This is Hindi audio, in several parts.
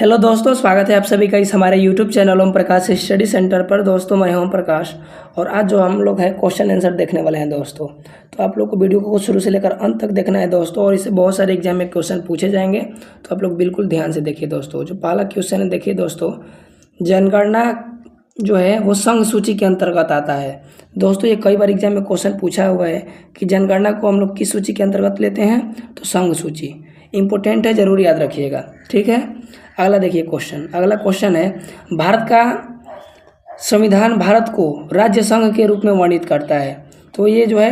हेलो दोस्तों, स्वागत है आप सभी का इस हमारे YouTube channel Om Prakash study centre पर। दोस्तों मैं हूं ओम प्रकाश और आज जो हम लोग हैं क्वेश्चन आंसर देखने वाले हैं दोस्तों। तो आप लोग को वीडियो को शुरू से लेकर अंत तक देखना है दोस्तों, और इससे बहुत सारे एग्जाम में क्वेश्चन पूछे जाएंगे, तो आप लोग बिल्कुल ध्यान से देखिए दोस्तों। जो पहला क्वेश्चन है देखिए दोस्तों, जनगणना जो है वो संघ सूची के अंतर्गत आता है। दोस्तों ये कई बार एग्जाम में क्वेश्चन पूछा हुआ है कि जनगणना को हम लोग किस सूची के अंतर्गत लेते हैं, तो संघ सूची। इम्पोर्टेंट है, जरूर याद रखिएगा, ठीक है। अगला देखिए क्वेश्चन, अगला क्वेश्चन है, भारत का संविधान भारत को राज्य संघ के रूप में वर्णित करता है। तो ये जो है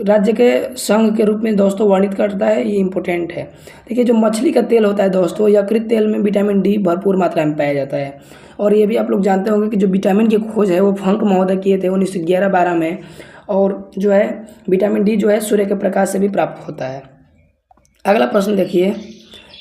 राज्य के संघ के रूप में दोस्तों वर्णित करता है, ये इम्पोर्टेंट है। देखिए जो मछली का तेल होता है दोस्तों, यकृत तेल में विटामिन डी भरपूर मात्रा में पाया जाता है। और ये भी आप लोग जानते होंगे कि जो विटामिन की खोज है वो फंक महोदय किए थे 1911-12 में। और जो है विटामिन डी जो है सूर्य के प्रकाश से भी प्राप्त होता है। अगला प्रश्न देखिए,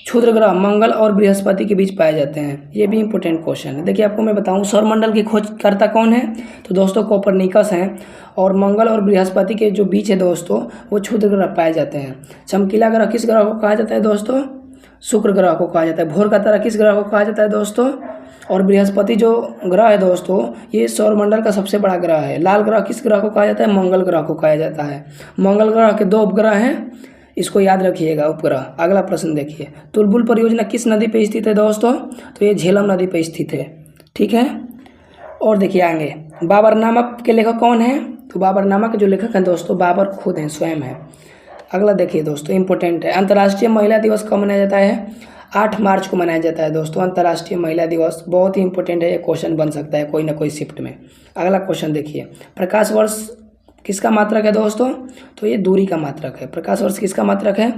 क्षुद्र ग्रह मंगल और बृहस्पति के बीच पाए जाते हैं। ये भी इंपॉर्टेंट क्वेश्चन है। देखिए आपको मैं बताऊं, सौरमंडल की खोजकर्ता कौन है, तो दोस्तों कोपरनिकस हैं। और मंगल और बृहस्पति के जो बीच है दोस्तों, वो क्षुद्र ग्रह पाए जाते हैं। चमकीला ग्रह किस ग्रह को कहा जाता है दोस्तों, शुक्र ग्रह को कहा जाता है। भोर का तारा किस ग्रह को कहा जाता है दोस्तों, और बृहस्पति जो ग्रह है दोस्तों, ये सौरमंडल का सबसे बड़ा ग्रह है। लाल ग्रह किस ग्रह को कहा जाता है, मंगल ग्रह को कहा जाता है। मंगल ग्रह के 2 उपग्रह हैं, इसको याद रखिएगा, उपग्रह। अगला प्रश्न देखिए, तुलबुल परियोजना किस नदी पे स्थित है दोस्तों, तो ये झेलम नदी पे स्थित है, ठीक है। और देखिए आगे, बाबरनामा के लेखक कौन है, तो बाबरनामा के जो लेखक हैं दोस्तों, बाबर खुद हैं, स्वयं हैं। अगला देखिए दोस्तों, इंपॉर्टेंट है, अंतर्राष्ट्रीय महिला दिवस कब मनाया जाता है, 8 मार्च को मनाया जाता है दोस्तों, अंतर्राष्ट्रीय महिला दिवस। बहुत ही इंपॉर्टेंट है, ये क्वेश्चन बन सकता है कोई ना कोई शिफ्ट में। अगला क्वेश्चन देखिए, प्रकाश वर्ष किसका मात्रक है दोस्तों, तो ये दूरी का मात्रक है। प्रकाश वर्ष किसका मात्रक है,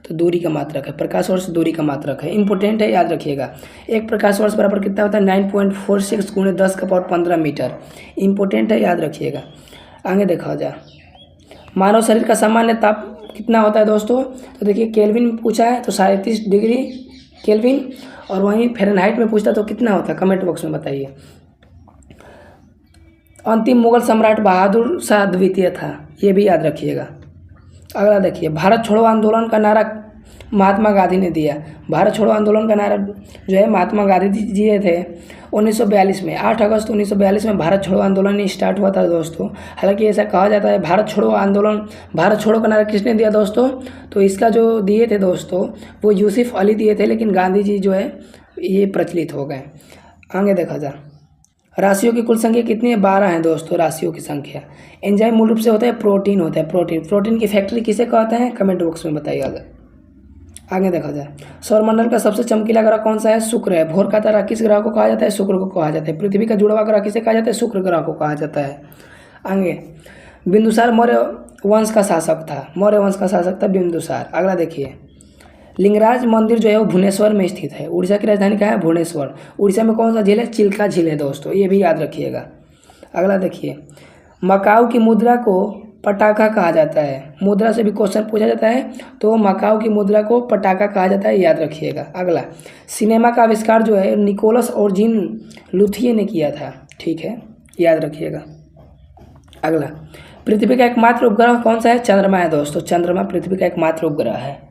तो दूरी का मात्रक है। प्रकाश वर्ष दूरी का मात्रक है, इंपॉर्टेंट है, याद रखिएगा। एक प्रकाश वर्ष बराबर कितना होता है, 9.46 × 10⁻15 मीटर। इंपॉर्टेंट है, याद रखिएगा। आगे देखा जाए, मानव शरीर का सामान्य ताप कितना होता है दोस्तों, तो देखिए केल्विन में पूछा है तो 37 डिग्री केल्विन, और वहीं फ़ारेनहाइट में पूछता तो कितना होता है, कमेंट बॉक्स में बताइए। अंतिम मुगल सम्राट बहादुर शाह द्वितीय था, ये भी याद रखिएगा। अगला देखिए, भारत छोड़ो आंदोलन का नारा महात्मा गांधी ने दिया। भारत छोड़ो आंदोलन का नारा जो है महात्मा गांधी जी दिए थे 1942 में। 8 अगस्त 1942 में भारत छोड़ो आंदोलन स्टार्ट हुआ था दोस्तों। हालांकि ऐसा कहा जाता है, भारत छोड़ो आंदोलन, भारत छोड़ो का नारा किसने दिया दोस्तों, तो इसका जो दिए थे दोस्तों वो यूसुफ अली दिए थे, लेकिन गांधी जी जो है ये प्रचलित हो गए। आगे देखा जाए, राशियों की कुल संख्या कितनी है, 12 है दोस्तों राशियों की संख्या। एंजाइम मूल रूप से होता है प्रोटीन, होता है प्रोटीन। प्रोटीन की फैक्ट्री किसे कहते हैं, कमेंट बॉक्स में बताइएगा। आगे देखा जाए, सौरमंडल का सबसे चमकीला ग्रह कौन सा है, शुक्र है। भोर का तारा किस ग्रह को कहा जाता है, शुक्र को कहा जाता है। पृथ्वी का जुड़वा ग्रह किसे कहा जाता है, शुक्र ग्रह को कहा जाता है। आगे, बिंदुसार मौर्य वंश का शासक था, मौर्य वंश का शासक था बिंदुसार। अगला देखिए, लिंगराज मंदिर जो है वो भुवनेश्वर में स्थित है। उड़ीसा की राजधानी क्या है, भुवनेश्वर। उड़ीसा में कौन सा झील है, चिल्का झील है दोस्तों, ये भी याद रखिएगा। अगला देखिए, मकाऊ की मुद्रा को पटाखा कहा जाता है। मुद्रा से भी क्वेश्चन पूछा जाता है, तो मकाऊ की मुद्रा को पटाखा कहा जाता है, याद रखिएगा। अगला, सिनेमा का आविष्कार जो है निकोलस और जीन लुथिये ने किया था, ठीक है, याद रखिएगा। अगला, पृथ्वी का एकमात्र उपग्रह कौन सा है, चंद्रमा है दोस्तों, चंद्रमा पृथ्वी का एकमात्र उपग्रह है।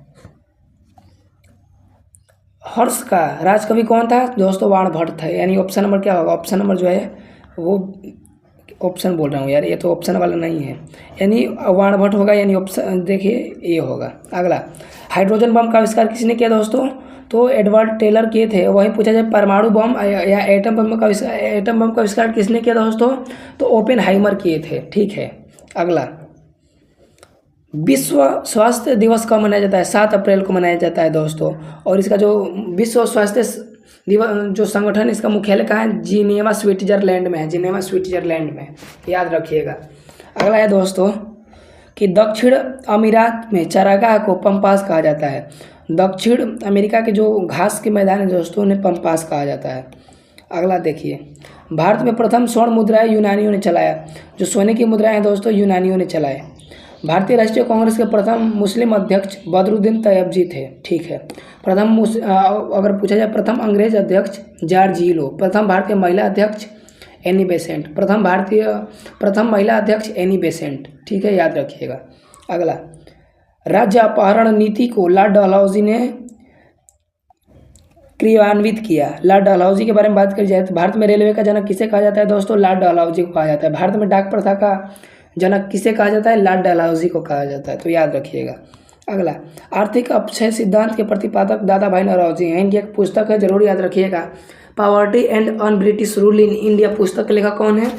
हर्ष का राजकवि कौन था दोस्तों, बाणभट्ट था। यानी ऑप्शन नंबर क्या होगा, ऑप्शन नंबर जो है वो ऑप्शन बोल रहा हूँ यार, ये तो ऑप्शन वाला नहीं है, यानी बाणभट्ट होगा, यानी ऑप्शन देखिए ये होगा। अगला, हाइड्रोजन बम का आविष्कार किसने किया दोस्तों, तो एडवर्ड टेलर किए थे। वहीं पूछा जाए परमाणु बम या एटम बम का आविष्कार किसने किया दोस्तों, तो ओपेनहाइमर किए थे, ठीक है। अगला, विश्व स्वास्थ्य दिवस कब मनाया जाता है, 7 अप्रैल को मनाया जाता है दोस्तों। और इसका जो विश्व स्वास्थ्य दिवस जो संगठन, इसका मुख्यालय कहाँ है, जिनेवा स्विट्जरलैंड में है, जिनेवा स्विट्जरलैंड में, याद रखिएगा। अगला है दोस्तों कि दक्षिण अमीरात में चरागाह को पम्पास कहा जाता है। दक्षिण अमेरिका के जो घास के मैदान है दोस्तों, उन्हें पम्पास कहा जाता है। अगला देखिए, भारत में प्रथम स्वर्ण मुद्राएं यूनानियों ने चलाया। जो सोने की मुद्राएं हैं दोस्तों, यूनानियों ने चलाए। भारतीय राष्ट्रीय कांग्रेस के प्रथम मुस्लिम अध्यक्ष बदरुद्दीन तैयबजी थे, ठीक है। अगर पूछा जाए प्रथम अंग्रेज अध्यक्ष जॉर्ज लो। प्रथम भारतीय महिला अध्यक्ष एनी बेसेंट, प्रथम महिला अध्यक्ष एनी बेसेंट, ठीक है, याद रखिएगा। अगला, राज्य अपहरण नीति को लॉर्ड डलहौजी ने क्रियान्वित किया। लॉर्ड डलहौजी के बारे में बात करी जाए तो भारत में रेलवे का जनक किसे कहा जाता है दोस्तों? लॉर्ड डलहौजी को कहा जाता है। भारत में डाक प्रथा का जनक किसे कहा जाता है? लॉर्ड डलहौजी को कहा जाता है, तो याद रखिएगा। अगला, आर्थिक अपक्षय सिद्धांत के प्रतिपादक दादा भाई नौरोजी हैं। इनकी एक पुस्तक है, जरूर याद रखिएगा, poverty and un British rule in India. पुस्तक के लेखक कौन है?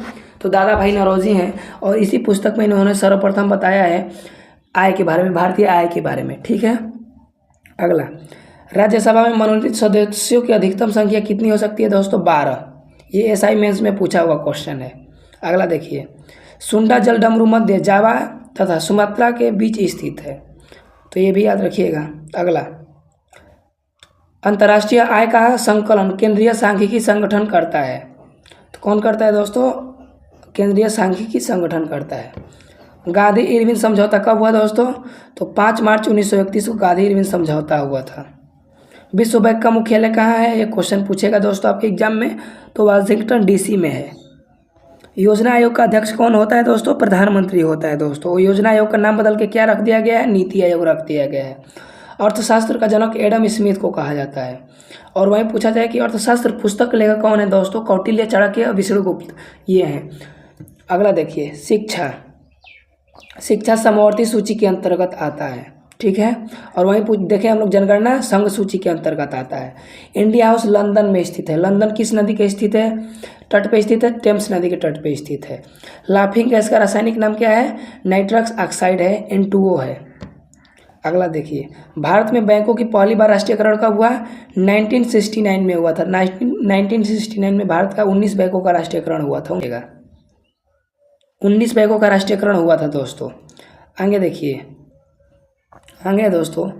तो दादा भाई नौरोजी हैं। और इसी पुस्तक में इन्होंने सर्वप्रथम बताया है आय के बारे में, भारतीय आय के बारे में। ठीक है। अगला, राज्यसभा में मनोनीत सदस्यों की अधिकतम संख्या कितनी हो सकती है दोस्तों? 12। ये SI मेंस में पूछा हुआ क्वेश्चन है। अगला देखिए, सुंडा जल डमरू मध्य जावा तथा सुमात्रा के बीच स्थित है, तो ये भी याद रखिएगा। अगला, अंतर्राष्ट्रीय आय का संकलन केंद्रीय सांख्यिकी संगठन करता है, तो कौन करता है दोस्तों? केंद्रीय सांख्यिकी संगठन करता है। गांधी इरविन समझौता कब हुआ दोस्तों? तो 5 मार्च 1931 को गांधी इरविन समझौता हुआ था। विश्व बैंक का मुख्यालय कहाँ है? ये क्वेश्चन पूछेगा दोस्तों आपके एग्जाम में, तो वाशिंगटन DC में है। योजना आयोग का अध्यक्ष कौन होता है दोस्तों? प्रधानमंत्री होता है दोस्तों। योजना आयोग का नाम बदल के क्या रख दिया गया है? नीति आयोग रख दिया गया है। अर्थशास्त्र का जनक एडम स्मिथ को कहा जाता है। और वहीं पूछा जाए कि अर्थशास्त्र पुस्तक का लेखक कौन है दोस्तों? कौटिल्य, चाणक्य, विष्णुगुप्त, ये हैं। अगला देखिए, शिक्षा समवर्ती सूची के अंतर्गत आता है। ठीक है। और वहीं देखें हम लोग, जनगणना संघ सूची के अंतर्गत आता है। इंडिया हाउस लंदन में स्थित है। लंदन किस नदी के स्थित है? तट पे स्थित है, टेम्स नदी के तट पे स्थित है। लाफिंग गैस का रासायनिक नाम क्या है? नाइट्रस ऑक्साइड है, N2O है। अगला देखिए, भारत में बैंकों की पहली बार राष्ट्रीयकरण कब हुआ? 1969 में हुआ था। 1969 में भारत का 19 बैंकों का राष्ट्रीयकरण हुआ था। 19 बैंकों का राष्ट्रीयकरण हुआ था दोस्तों। आगे देखिए, आगे दोस्तों,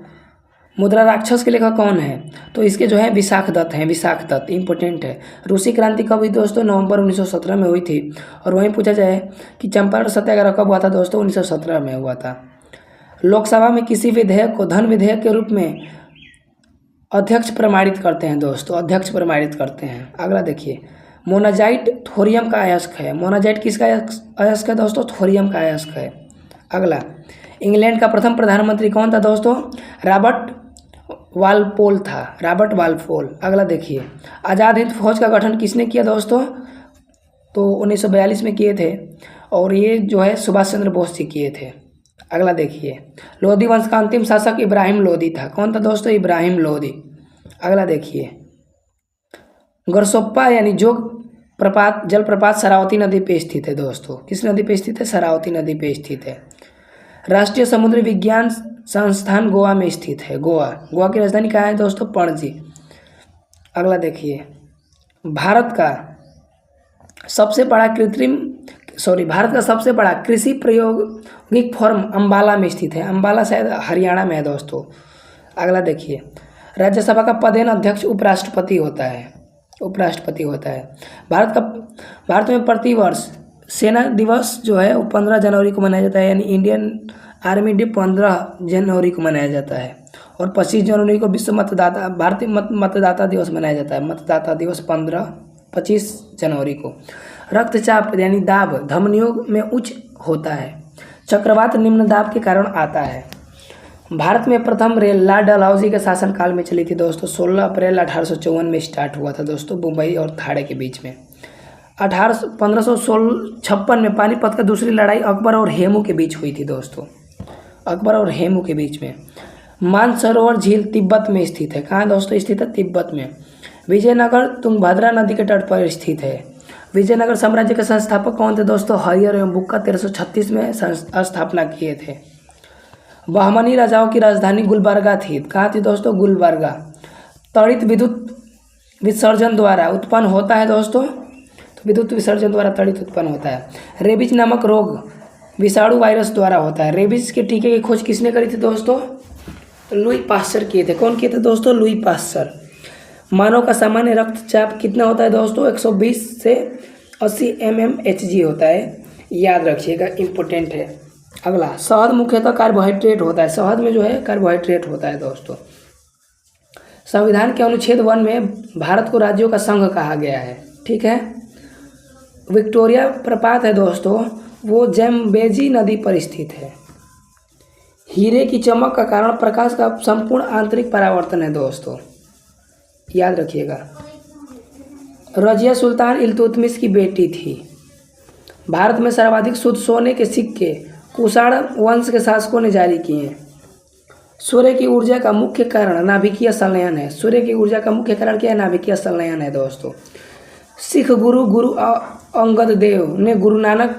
मुद्रा राक्षस के लेखक कौन है? तो इसके जो है विशाख दत्त हैं। विशाख दत्त इंपॉर्टेंट है। रूसी क्रांति कब हुई दोस्तों? नवंबर 1917 में हुई थी। और वहीं पूछा जाए कि चंपारण सत्याग्रह कब हुआ था दोस्तों? 1917 में हुआ था। लोकसभा में किसी विधेयक को धन विधेयक के रूप में अध्यक्ष प्रमाणित करते हैं दोस्तों, अध्यक्ष प्रमाणित करते हैं। अगला देखिए, मोनाजाइट थोरियम का अयस्क है। मोनाजाइट किसका अयस्क है दोस्तों? थोरियम का अयस्क है। अगला, इंग्लैंड का प्रथम प्रधानमंत्री कौन था दोस्तों? रॉबर्ट वालपोल था, रॉबर्ट वालपोल। अगला देखिए, आज़ाद हिंद फौज का गठन किसने किया दोस्तों? तो 1942 में किए थे। और ये जो है सुभाष चंद्र बोस जी किए थे। अगला देखिए, लोधी वंश का अंतिम शासक इब्राहिम लोधी था। कौन था दोस्तों? इब्राहिम लोधी। अगला देखिए, गरसोप्पा यानी जोग प्रपात, जलप्रपात शरावती नदी पे स्थित है दोस्तों। किस नदी पे स्थित है? शरावती नदी पे स्थित है। राष्ट्रीय समुद्री विज्ञान संस्थान गोवा में स्थित है। गोवा की राजधानी कहाँ है दोस्तों? पणजी। अगला देखिए, भारत का सबसे बड़ा कृषि प्रयोगिक फॉर्म अंबाला में स्थित है। अंबाला शायद हरियाणा में है दोस्तों। अगला देखिए, राज्यसभा का पदेन अध्यक्ष उपराष्ट्रपति होता है। भारत में प्रतिवर्ष सेना दिवस जो है वो 15 जनवरी को मनाया जाता है, यानी इंडियन आर्मी डे 15 जनवरी को मनाया जाता है। और 25 जनवरी को विश्व भारतीय मतदाता दिवस मनाया जाता है। मतदाता दिवस 25 जनवरी को। रक्तचाप यानी दाब धमनियों में उच्च होता है। चक्रवात निम्न दाब के कारण आता है। भारत में प्रथम रेल लॉर्ड डलहौजी के शासनकाल में चली थी दोस्तों। 16 अप्रैल 1854 में स्टार्ट हुआ था दोस्तों, मुंबई और थाड़े के बीच में। 1556 में पानीपत का दूसरी लड़ाई अकबर और हेमू के बीच हुई थी दोस्तों, अकबर और हेमू के बीच में। मानसरोवर झील तिब्बत में स्थित है। कहाँ दोस्तों स्थित है? तिब्बत में। विजयनगर तुंगभद्रा नदी के तट पर स्थित है। विजयनगर साम्राज्य के संस्थापक कौन थे दोस्तों? हरिहर एवं बुक्का 1336 में स्थापना किए थे। बहमनी राजाओं की राजधानी गुलबर्गा थी। कहाँ थी दोस्तों? गुलबर्गा। त्वरित विद्युत विसर्जन द्वारा उत्पन्न होता है दोस्तों, तो विद्युत विसर्जन द्वारा त्वरित उत्पन्न होता है। रेबीज नामक रोग विषाणु वायरस द्वारा होता है। रेबीज के टीके की खोज किसने करी थी दोस्तों? तो लुई पास्चर किए थे। कौन किए थे दोस्तों? Louis Pasteur. मानव का सामान्य रक्तचाप कितना होता है दोस्तों? 120 से 80 mmHg होता है, याद रखिएगा, इम्पोर्टेंट है। अगला, शहद मुख्यतः कार्बोहाइड्रेट होता है। शहद में जो है कार्बोहाइड्रेट होता है दोस्तों। संविधान के अनुच्छेद 1 में भारत को राज्यों का संघ कहा गया है। ठीक है। विक्टोरिया प्रपात है दोस्तों, वो जैम्बेजी नदी पर स्थित है। हीरे की चमक का कारण प्रकाश का संपूर्ण आंतरिक परावर्तन है दोस्तों। याद रखिएगा। रजिया सुल्तान इल्तुतमिश की बेटी थी। भारत में सर्वाधिक शुद्ध सोने के सिक्के कुषाण वंश के शासकों ने जारी किए। सूर्य की ऊर्जा का मुख्य कारण नाभिकीय संलयन है। सूर्य की ऊर्जा का मुख्य कारण क्या है? नाभिकीय संलयन है दोस्तों। सिख गुरु अंगद देव ने गुरु नानक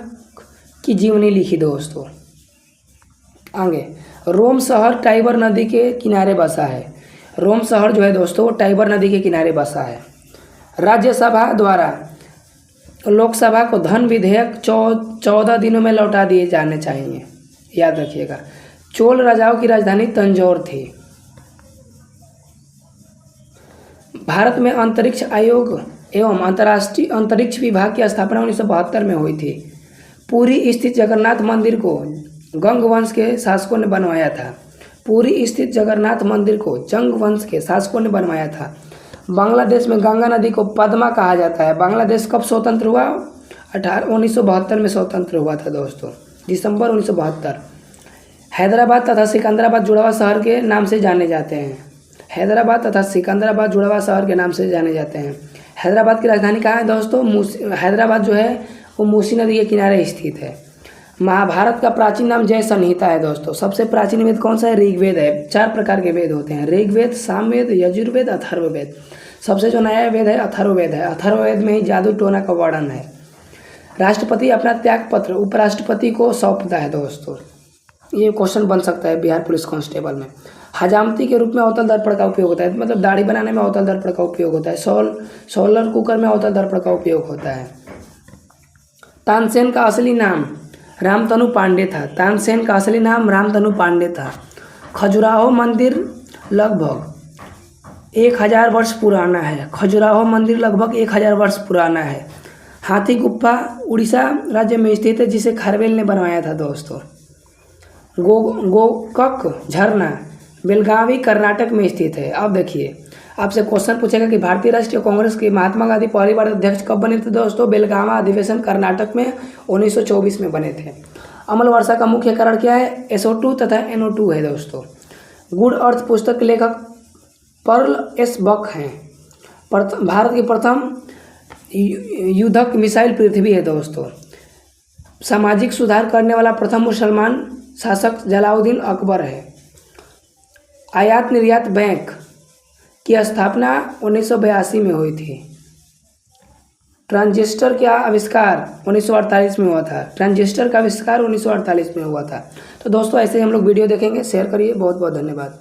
की जीवनी लिखी दोस्तों। आगे, रोम शहर टाइबर नदी के किनारे बसा है। रोम शहर जो है दोस्तों वो टाइबर नदी के किनारे बसा है। राज्यसभा द्वारा लोकसभा को धन विधेयक 14 दिनों में लौटा दिए जाने चाहिए। याद रखिएगा। चोल राजाओं की राजधानी तंजौर थी। भारत में अंतरिक्ष आयोग एवं अंतर्राष्ट्रीय अंतरिक्ष विभाग की स्थापना 1972 में हुई थी। पुरी स्थित जगन्नाथ मंदिर को गंग वंश के शासकों ने बनवाया था। पुरी स्थित जगन्नाथ मंदिर को जंग वंश के शासकों ने बनवाया था। बांग्लादेश में गंगा नदी को पद्मा कहा जाता है। बांग्लादेश कब स्वतंत्र हुआ? 1972 में स्वतंत्र हुआ था दोस्तों, दिसंबर 1972। हैदराबाद तथा सिकंदराबाद जुड़वा शहर के नाम से जाने जाते हैं। हैदराबाद तथा सिकंदराबाद जुड़वा शहर के नाम से जाने जाते हैं। हैदराबाद की राजधानी कहाँ है दोस्तों? हैदराबाद जो है वो मूसी नदी के किनारे स्थित है। महाभारत का प्राचीन नाम जय संहिता है दोस्तों। सबसे प्राचीन वेद कौन सा है? ऋग्वेद है। 4 प्रकार के वेद होते हैं, ऋग्वेद, सामवेद, यजुर्वेद, अथर्ववेद। सबसे जो नया वेद है अथर्ववेद है। अथर्ववेद में ही जादू टोना का वर्णन है। राष्ट्रपति अपना त्याग पत्र उपराष्ट्रपति को सौंपता है दोस्तों। ये क्वेश्चन बन सकता है बिहार पुलिस कांस्टेबल में। हजामती के रूप में अवतल दर्पण का उपयोग होता है, मतलब दाढ़ी बनाने में अवतल दर्पण का उपयोग होता है। सोलर कुकर में अवतल दर्पण का उपयोग होता है। तानसेन का असली नाम रामतनु पांडे था। तानसेन का असली नाम रामतनु पांडे था। खजुराहो मंदिर लगभग 1000 वर्ष पुराना है। खजुराहो मंदिर लगभग 1000 वर्ष पुराना है। हाथी गुफा उड़ीसा राज्य में स्थित है, जिसे खारवेल ने बनवाया था दोस्तों। गोकक झरना बेलगावी कर्नाटक में स्थित है। अब देखिए, आपसे क्वेश्चन पूछेगा कि भारतीय राष्ट्रीय कांग्रेस के महात्मा गांधी पहली बार अध्यक्ष कब बने थे दोस्तों? बेलगावा अधिवेशन कर्नाटक में 1924 में बने थे। अम्ल वर्षा का मुख्य कारण क्या है? SO2 तथा NO2 है दोस्तों। गुड अर्थ पुस्तक के लेखक पर्ल एस बक हैं। भारत की प्रथम युद्धक मिसाइल पृथ्वी है दोस्तों। सामाजिक सुधार करने वाला प्रथम मुसलमान शासक जलाउद्दीन अकबर है। आयात निर्यात बैंक की स्थापना 1982 में हुई थी। ट्रांजिस्टर का आविष्कार 1948 में हुआ था। ट्रांजिस्टर का आविष्कार 1948 में हुआ था। तो दोस्तों ऐसे ही हम लोग वीडियो देखेंगे। शेयर करिए। बहुत बहुत धन्यवाद।